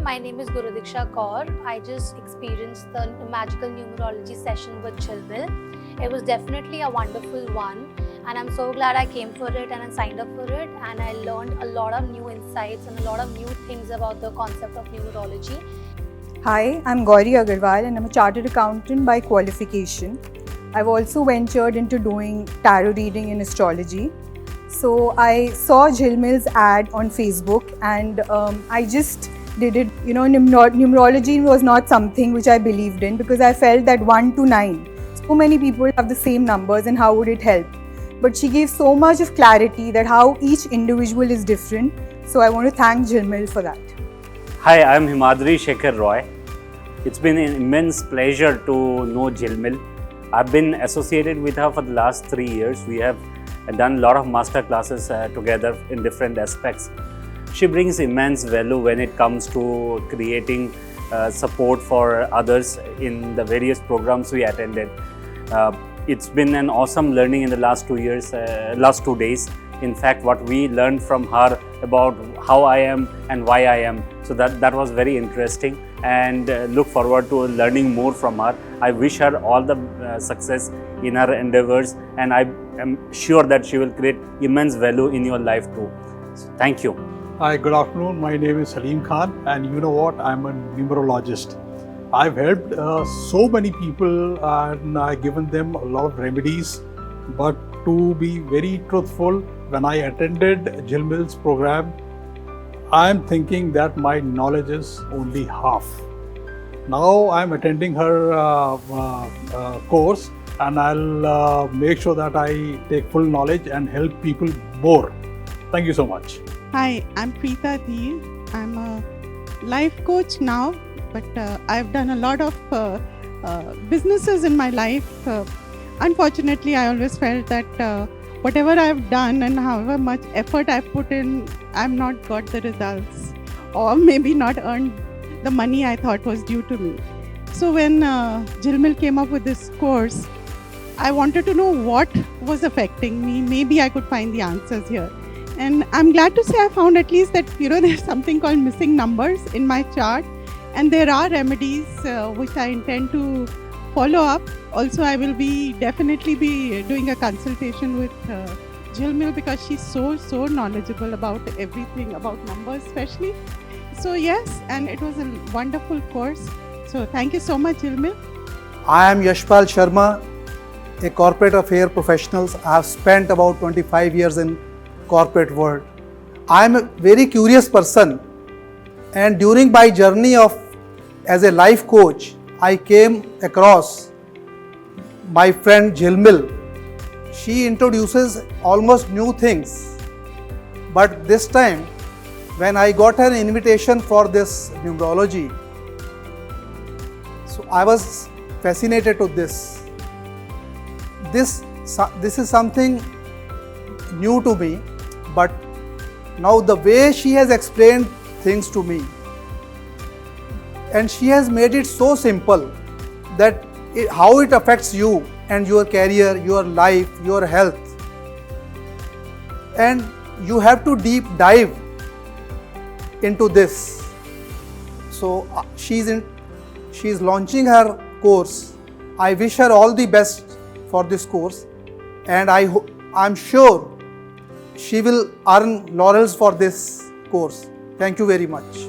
my name is Guru Diksha Kaur. I just experienced the magical numerology session with Jhhilmil. It was definitely a wonderful one, and I'm so glad I came for it and I signed up for it, and I learned a lot of new insights and a lot of new things about the concept of numerology. Hi, I'm Gauri Agarwal and I'm a chartered accountant by qualification. I've also ventured into doing tarot reading and astrology. So I saw Jhhilmil's ad on Facebook and I just did it. You know, numerology was not something which I believed in because I felt that 1 to 9, so many people have the same numbers and how would it help? But she gave so much of clarity that how each individual is different. So I want to thank Jhhilmil for that. Hi, I'm Himadri Shekhar Roy. It's been an immense pleasure to know Jhhilmil. I've been associated with her for the last 3 years. We have done a lot of master classes together in different aspects. She brings immense value when it comes to creating support for others in the various programs we attended. It's been an awesome learning in the last 2 years, last 2 days. In fact, what we learned from her about how I am and why I am. So that was very interesting, and look forward to learning more from her. I wish her all the success in her endeavors, and I am sure that she will create immense value in your life too. So, thank you. Hi, good afternoon. My name is Salim Khan, and you know what? I'm a numerologist. I've helped so many people and I've given them a lot of remedies. But to be very truthful, when I attended Jhhilmil's program, I'm thinking that my knowledge is only half. Now I'm attending her course, and I'll make sure that I take full knowledge and help people more. Thank you so much. Hi, I'm Preeta Dheer. I'm a life coach now, but I've done a lot of businesses in my life. Unfortunately, I always felt that whatever I've done and however much effort I've put in, I've not got the results, or maybe not earned the money I thought was due to me. So when Jhhilmil came up with this course, I wanted to know what was affecting me. Maybe I could find the answers here. And I'm glad to say I found at least that, there's something called missing numbers in my chart. And there are remedies which I intend to follow up. Also, I will definitely be doing a consultation with Jhhilmil because she's so knowledgeable about everything, about numbers especially. So yes, and it was a wonderful course. So thank you so much, Jhhilmil. I am Yashpal Sharma, a corporate affair professional. I have spent about 25 years in corporate world. I am a very curious person, and during my journey as a life coach, I came across my friend Jhhilmil. She introduces almost new things, but this time when I got an invitation for this numerology, so I was fascinated to this. This is something new to me, but now the way she has explained things to me, and she has made it so simple that how it affects you and your career, your life, your health, and you have to deep dive into this. So she's launching her course. I wish her all the best for this course, and I'm sure she will earn laurels for this course. Thank you very much.